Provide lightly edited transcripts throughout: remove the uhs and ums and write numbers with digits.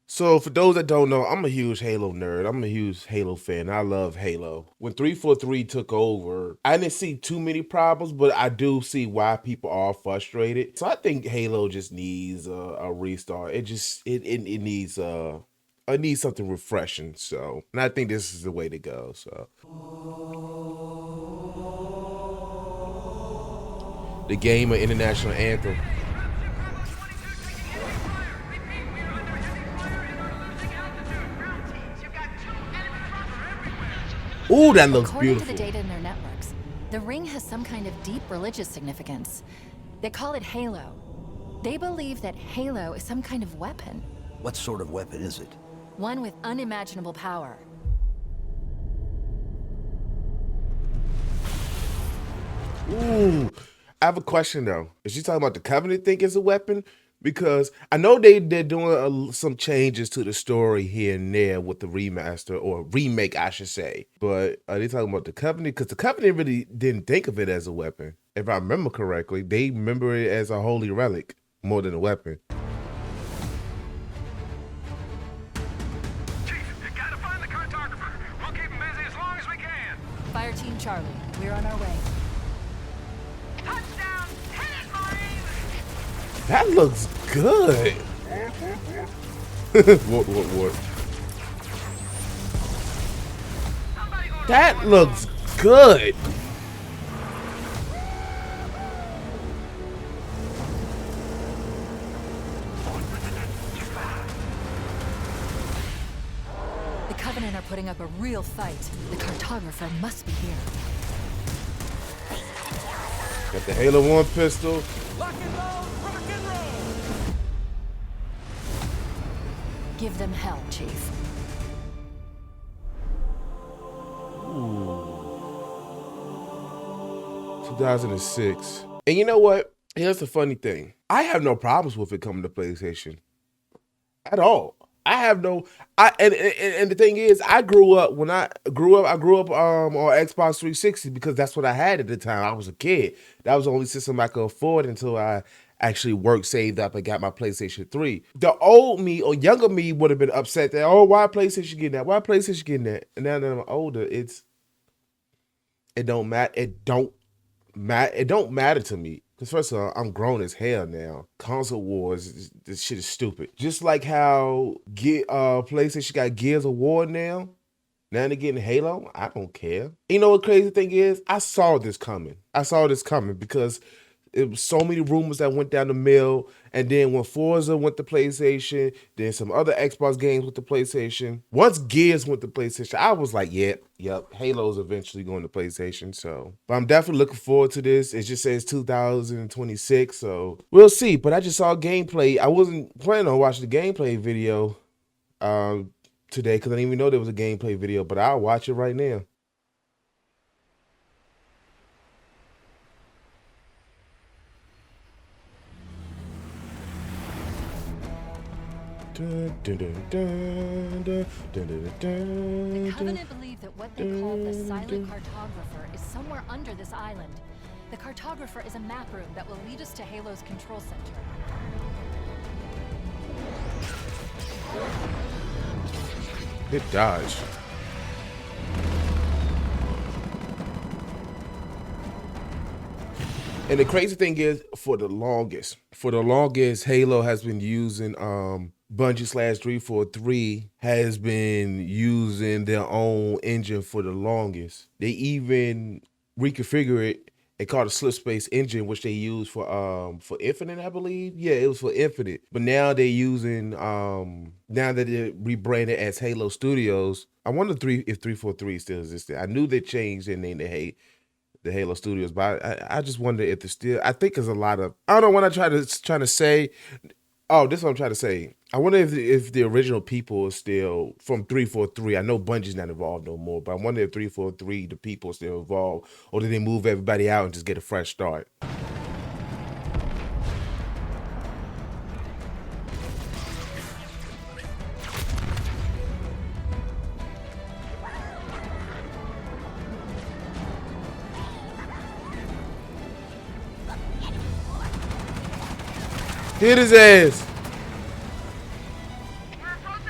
So for those that don't know, I'm a huge Halo nerd. I'm a huge Halo fan. I love Halo. When 343 took over, I didn't see too many problems, but I do see why people are frustrated. So I think Halo just needs a restart. It needs it needs something refreshing. So, and I think this is the way to go. So, the game of international anthem. Ooh, that looks According to the beautiful. data in their networks, the ring has some kind of deep religious significance. They call it Halo. They believe that Halo is some kind of weapon, What sort of weapon is it? one with unimaginable power. Ooh, I have a question though. Is she talking about the Covenant think it's a weapon? Because I know they're doing some changes to the story here and there with the remaster or remake, I should say. But are they talking about the Covenant? Because the Covenant really didn't think of it as a weapon. If I remember correctly, they remember it as a holy relic more than a weapon. Chief, you gotta find the cartographer. We'll keep him busy as long as we can. Fire Team Charlie, we're on our way. Touchdown! Hit it, Marines! That looks good. What? Somebody go to That the looks good. The Covenant are putting up a real fight. The cartographer must be here. Got the Halo 1 pistol. Lock and load, rock and roll! Give them hell, Chief. 2006. And you know what? Here's the funny thing. I have no problems with it coming to PlayStation at all. I have no and the thing is, I grew up on Xbox 360 because that's what I had at the time. I was a kid. That was the only system I could afford until I actually worked, saved up, and got my PlayStation 3. The old me or younger me would have been upset that, oh, why PlayStation getting that? Why PlayStation getting that? And now that I'm older, it don't matter. It don't matter to me. Because first of all, I'm grown as hell now. Console wars, this shit is stupid. Just like how PlayStation got Gears of War now. Now they're getting Halo. I don't care. You know what crazy thing is? I saw this coming. Because it was so many rumors that went down the mill. And then when Forza went to PlayStation, then some other Xbox games went to PlayStation. Once Gears went to PlayStation, I was like, yep, Halo's eventually going to PlayStation. So, but I'm definitely looking forward to this. It just says 2026, so we'll see. But I just saw gameplay. I wasn't planning on watching the gameplay video today because I didn't even know there was a gameplay video. But I'll watch it right now. The Covenant believe that what they call the silent cartographer is somewhere under this island. The cartographer is a map room that will lead us to Halo's control center. Hit dodge. And the crazy thing is, for the longest, Halo has been using Bungie slash 343 has been using their own engine for the longest. They even reconfigure it and call it a slip space engine, which they use for Infinite, I believe. Yeah, it was for Infinite. But now they're using now that they're rebranded as Halo Studios. I wonder if 343 still existed. I knew they changed their name to the Halo Studios, but I just wonder if there's still. I think there's a lot of. I don't know what I trying to say. Oh, this is what I'm trying to say. I wonder if the original people are still from 343. I know Bungie's not involved no more, but I wonder if 343 the people are still involved, or did they move everybody out and just get a fresh start? Hit his ass. We're approaching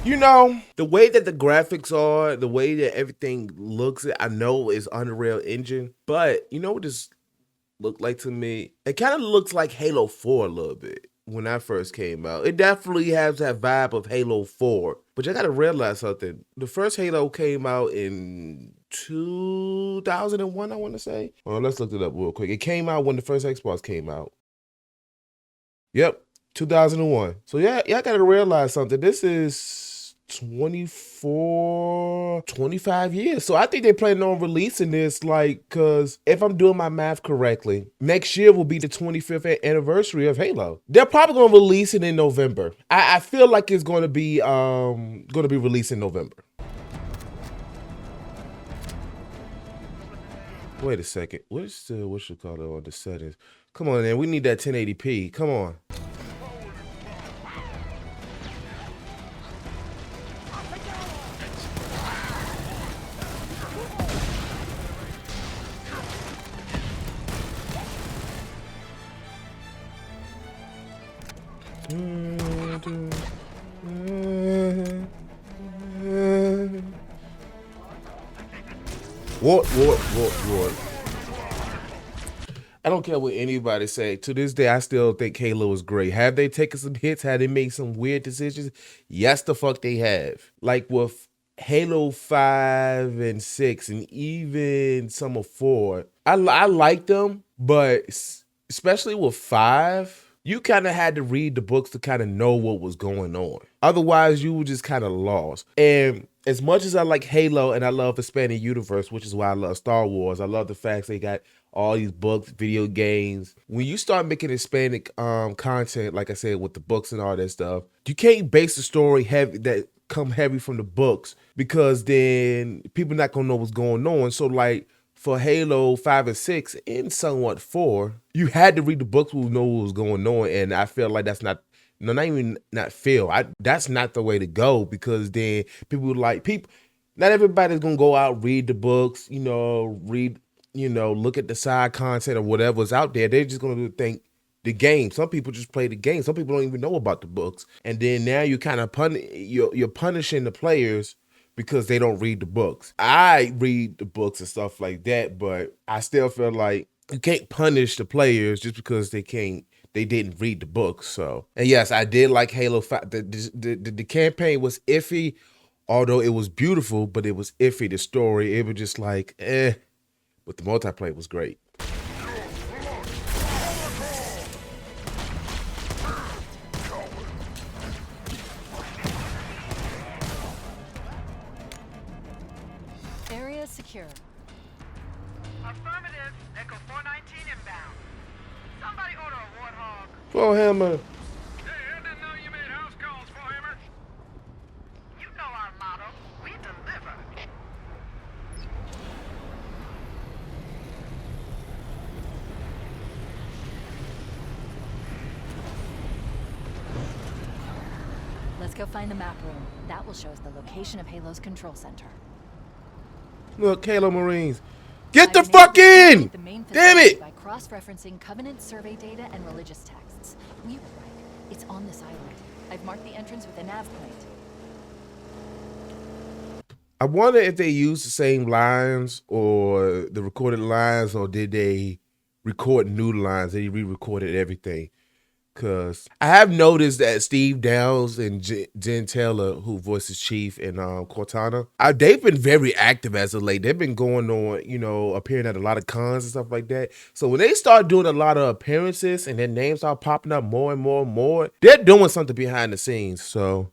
You know, the way that the graphics are, the way that everything looks, I know is Unreal Engine, but you know what this looked like to me? It kind of looks like Halo 4 a little bit when that first came out. It definitely has that vibe of Halo 4. But you gotta realize something. The first Halo came out in 2001, I want to say. Well, let's look it up real quick. It came out when the first Xbox came out. Yep, 2001. So yeah, y'all gotta realize something. This is 25 years. So I think they plan on releasing this, like, because if I'm doing my math correctly, next year will be the 25th anniversary of Halo. They're probably gonna release it in November. I feel like it's gonna be released in November. Wait a second. What you call it on the settings? Come on, man. We need that 1080p. Come on. What? I don't care what anybody say. To this day, I still think Halo is great. Have they taken some hits? Have they made some weird decisions? Yes, the fuck they have. Like with Halo 5 and 6 and even some of 4. I like them, but especially with 5, you kind of had to read the books to kind of know what was going on. Otherwise, you were just kind of lost. And as much as I like Halo and I love expanding universe, which is why I love Star Wars, I love the fact they got all these books, video games. When you start making Hispanic content, like I said, with the books and all that stuff, you can't base the story heavy from the books, because then people not gonna know what's going on. So like for Halo 5 and 6 and somewhat 4, you had to read the books to know what was going on. And I feel like that's not that's not the way to go, because then not everybody's gonna go out, read the books, look at the side content or whatever's out there. They're just gonna think the game. Some people just play the game. Some people don't even know about the books. And then now you kind of you're punishing the players because they don't read the books. I read the books and stuff like that, but I still feel like you can't punish the players just because they didn't read the books. So, and yes, I did like Halo 5. The campaign was iffy, although it was beautiful, but it was iffy. The story, it was just like, but the multiplayer was great. Area secure. Affirmative. Echo 419 inbound. Somebody order a Warthog. Warhammer. Hey, I didn't know you made house calls, Warhammer. You know our motto. We deliver. Let's go find the map room. That will show us the location of Halo's control center. Look, Halo Marines. Get the fuck in! Damn it! By cross-referencing Covenant survey data and religious texts. We were right. It's on this island. I've marked the entrance with a nav point. I wonder if they used the same lines or the recorded lines, or did they record new lines? They re-recorded everything. Because I have noticed that Steve Downes and Jen Taylor, who voices Chief and Cortana, they've been very active as of late. They've been going on, appearing at a lot of cons and stuff like that. So when they start doing a lot of appearances and their names start popping up more and more and more, they're doing something behind the scenes. So.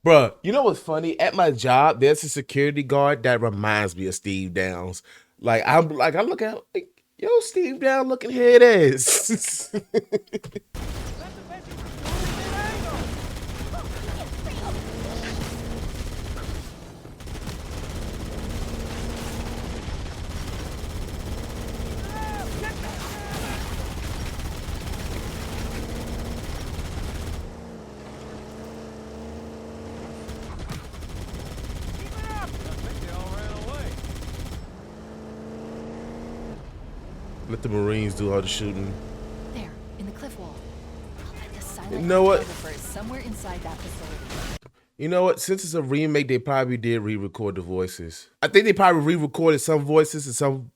Bruh, you know what's funny? At my job, there's a security guard that reminds me of Steve Downes. I look at him, like, yo, Steve Downes looking head ass. Let the Marines do all the shooting. silent You know what? cartographer is somewhere inside that facility. You know what? Since it's a remake, they probably did re-record the voices. I think they probably re-recorded some voices and some.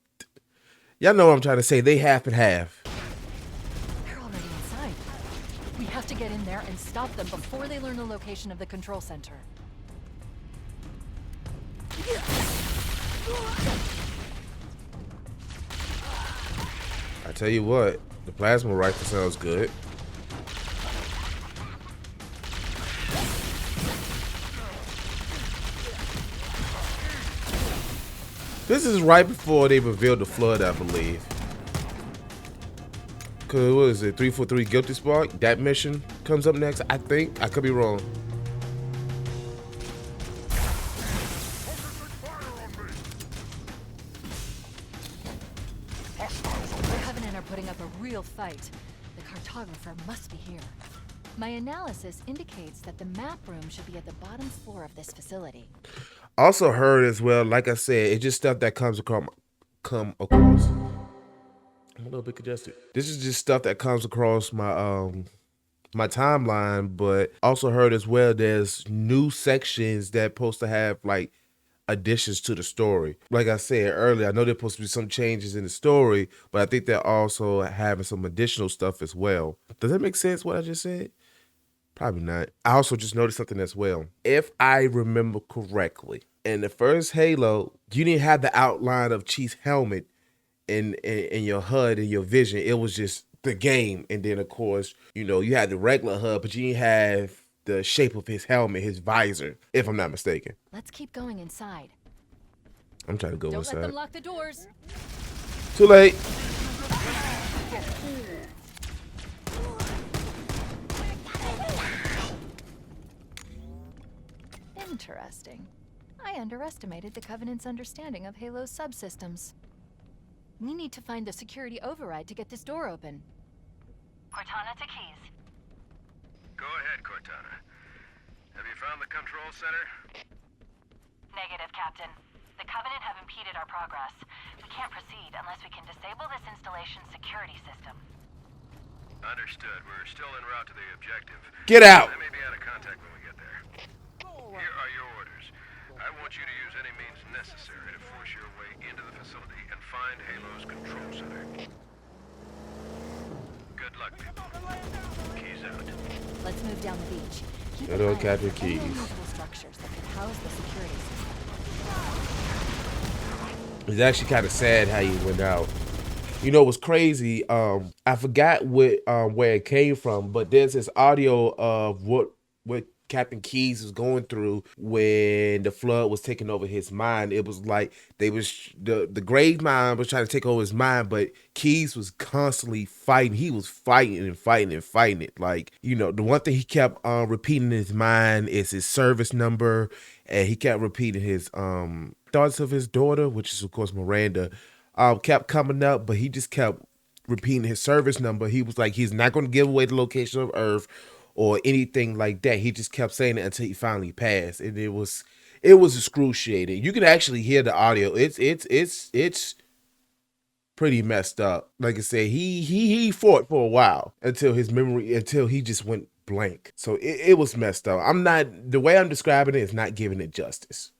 Y'all know what I'm trying to say. They half and half. They're already inside. We have to get in there and stop them before they learn the location of the control center. I tell you what, the plasma rifle sounds good. This is right before they revealed the flood, I believe. Cause what is it, 343 Guilty Spark? That mission comes up next, I think. I could be wrong. The Covenant are putting up a real fight. The cartographer must be here. My analysis indicates that the map room should be at the bottom floor of this facility. Also heard as well, like I said, it's just stuff that come across. I'm a little bit congested. This is just stuff that comes across my my timeline, but also heard as well there's new sections that supposed to have like additions to the story. Like I said earlier, I know there's supposed to be some changes in the story, but I think they're also having some additional stuff as well. Does that make sense what I just said? Probably not. I also just noticed something as well. If I remember correctly, in the first Halo, you didn't have the outline of Chief's helmet in your HUD and your vision. It was just the game. And then, of course, you know, you had the regular HUD, but you didn't have the shape of his helmet, his visor, if I'm not mistaken. Let's keep going inside. I'm trying to go Don't inside. let them lock the doors. Too late. Interesting. I underestimated the Covenant's understanding of Halo's subsystems. We need to find the security override to get this door open. Cortana to Keys. Go ahead, Cortana. Have you found the control center? Negative, Captain. The Covenant have impeded our progress. We can't proceed unless we can disable this installation's security system. Understood. We're still en route to the objective. Get out. I may be out of contact when we get there. Here are your orders. I want you to use any means necessary to force your way into the facility and find Halo's control center. Good luck, people. Keys out. Let's move down the beach. Keep Hello, an eye out Captain for any Keys. unusual structures that could house the security system. It's actually kind of sad how you went out. You know what's crazy? I forgot what where it came from, but there's this audio of what Captain Keys was going through when the flood was taking over his mind. It was like they was the grave mind was trying to take over his mind, but Keys was constantly fighting. He was fighting and fighting and fighting it. Like, you know, the one thing he kept repeating in his mind is his service number, and he kept repeating his thoughts of his daughter, which is of course Miranda. Kept coming up, but he just kept repeating his service number. He was like, he's not going to give away the location of Earth or anything like that. He just kept saying it until he finally passed, and it was excruciating. You can actually hear the audio. It's pretty messed up. Like I said, he fought for a while until he just went blank. So it was messed up. The way I'm describing it is not giving it justice.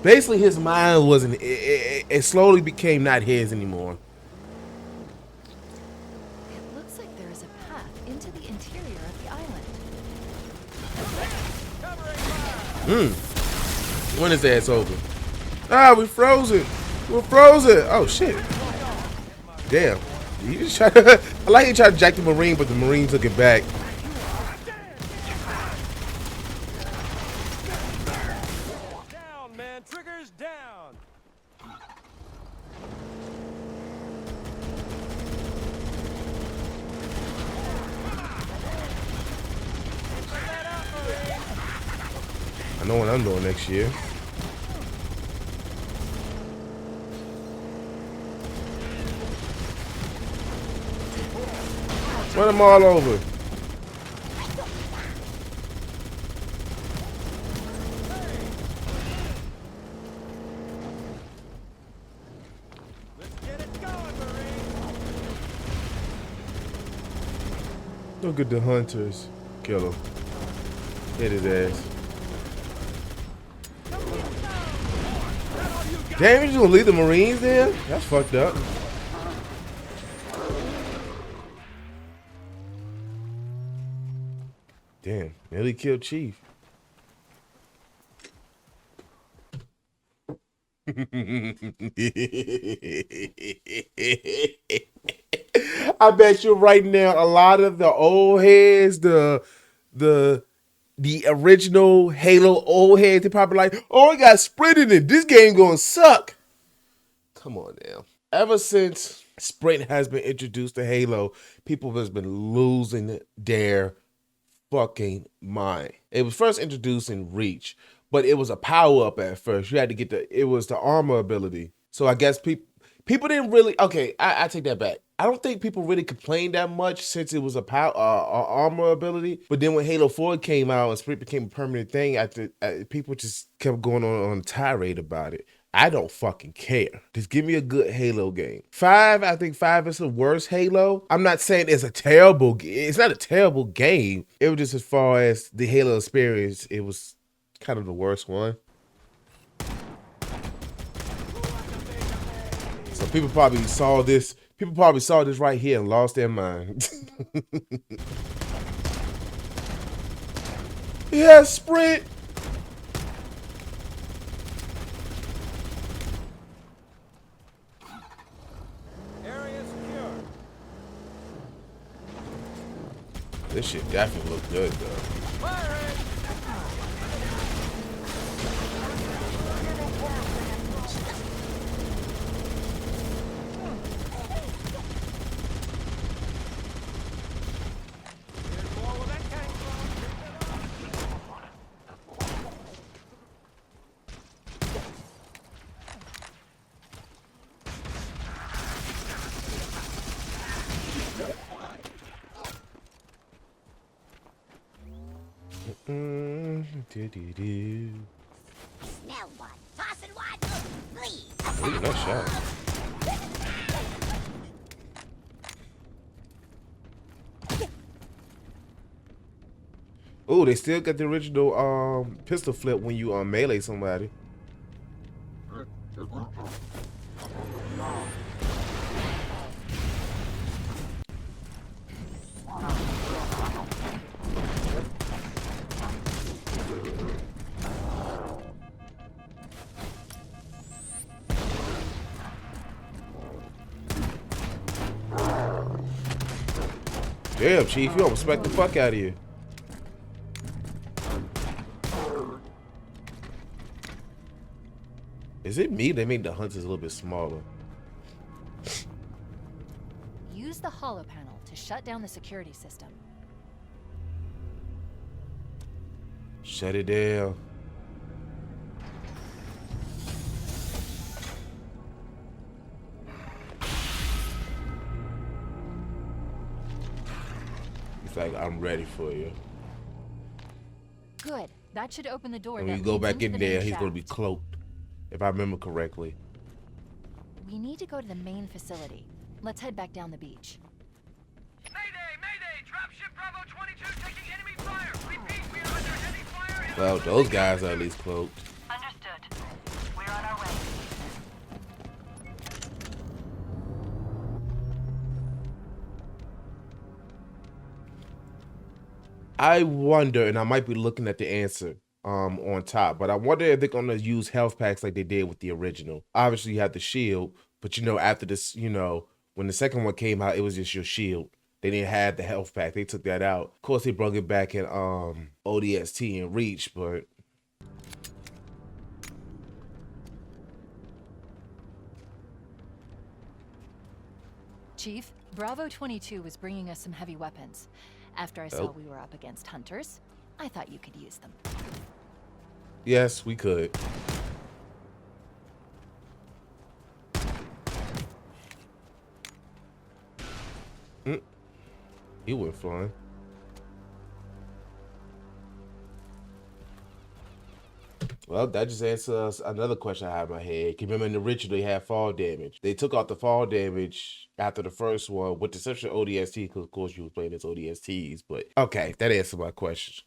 Basically, his mind wasn't. It slowly became not his anymore. It looks like there is a path into the interior of the island. When is ass over? Ah, we frozen. We're frozen. Oh shit. Damn. You just try to. I like you tried to jack the Marine, but the Marine took it back. I know what I'm doing next year. Run them all over. Look at the hunters. Kill him. Hit his ass. Damn, you just gonna leave the Marines there? That's fucked up. Damn, nearly killed Chief. I bet you right now a lot of the old heads, the original Halo old heads, they probably like, oh, I got Sprint in it. This game gonna suck. Come on now. Ever since Sprint has been introduced to Halo, people have been losing their fucking mind. It was first introduced in Reach, but it was a power up at first. You had to get it was the armor ability. So I guess people didn't really, okay, I take that back. I don't think people really complained that much since it was a armor ability. But then when Halo 4 came out and Sprint became a permanent thing, people just kept going on a tirade about it. I don't fucking care. Just give me a good Halo game. 5, I think 5 is the worst Halo. I'm not saying it's it's not a terrible game. It was just as far as the Halo experience, it was kind of the worst one. So people probably saw this right here and lost their mind. Yeah, Sprint. This shit definitely look good though. Now what? Toss and watch, please. Ooh, nice shot. Ooh, they still got the original pistol flip when you melee somebody. Damn, Chief, you don't respect the fuck out of you. Is it me? They made the hunters a little bit smaller. Use the holo panel to shut down the security system. Shut it down. It's like, I'm ready for you. Good. That should open the door. And when you go back in there, he's going to be cloaked, if I remember correctly. We need to go to the main facility. Let's head back down the beach. Mayday! Mayday! Dropship Bravo 22 taking enemy fire! Repeat, we are under heavy fire and... Well, those guys are at least cloaked. Understood. We're on our way. I wonder, and I might be looking at the answer on top, but I wonder if they're gonna use health packs like they did with the original. Obviously, you have the shield, but you know, after this, you know, when the second one came out, it was just your shield. They didn't have the health pack. They took that out. Of course, they brought it back in ODST and Reach, but Chief, Bravo 22 was bringing us some heavy weapons. After I saw we were up against hunters, I thought you could use them. yes, we could. He went flying. Well, that just answers another question I have in my head. Can you remember in the original they had fall damage? They took out the fall damage after the first one with the exception of ODST, because of course you was playing as ODSTs. But okay, that answers my question.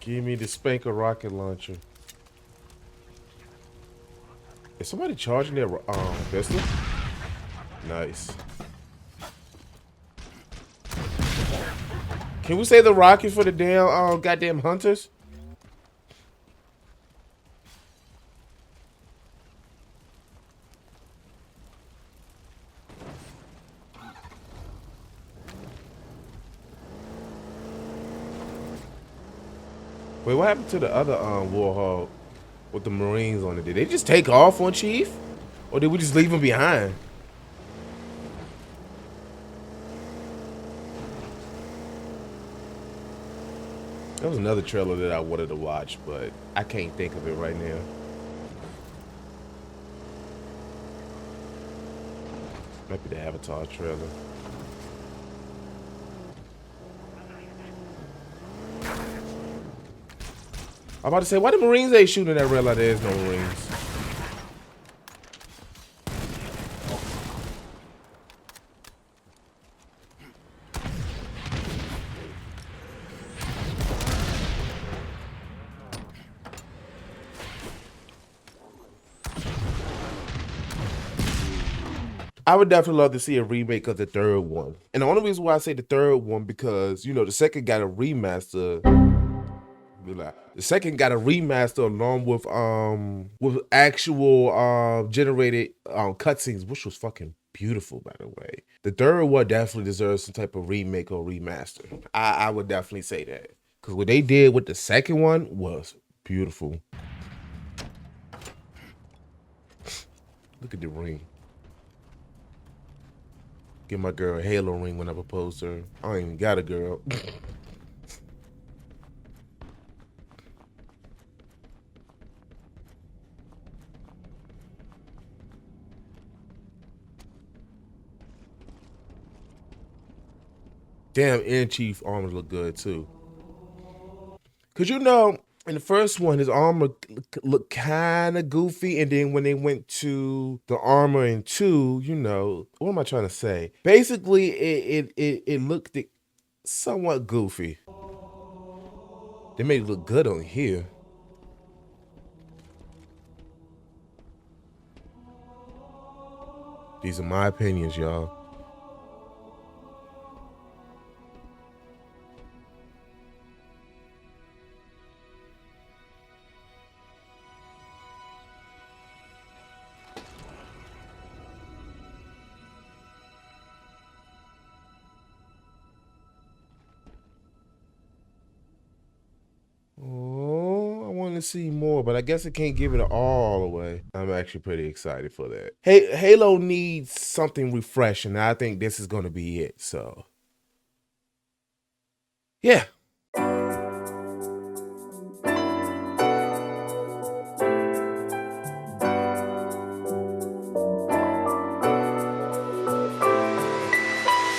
Give me the Spanker rocket launcher. Is somebody charging their pistol? Nice. Can we say the rocket for the damn goddamn hunters? Wait, what happened to the other Warhawk with the Marines on it? Did they just take off on Chief? Or did we just leave him behind? That was another trailer that I wanted to watch, but I can't think of it right now. Might be the Avatar trailer. I'm about to say, why the Marines ain't shooting that red light? There's no Marines. I would definitely love to see a remake of the third one. And the only reason why I say the third one, because, you know, the second got a remaster. The second got a remaster along with actual generated cutscenes, which was fucking beautiful, by the way. The third one definitely deserves some type of remake or remaster. I would definitely say that, because what they did with the second one was beautiful. Look at the ring. Give my girl a Halo ring when I propose to her. I ain't even got a girl. Damn, Air Chief armor look good too. Cause you know, in the first one, his armor looked kind of goofy, and then when they went to the armor in 2, you know, what am I trying to say? Basically, it looked somewhat goofy. They made it look good on here. These are my opinions, y'all. Oh, I want to see more, but I guess I can't give it all away. I'm actually pretty excited for that. Hey, Halo needs something refreshing. I think this is going to be it. So, yeah.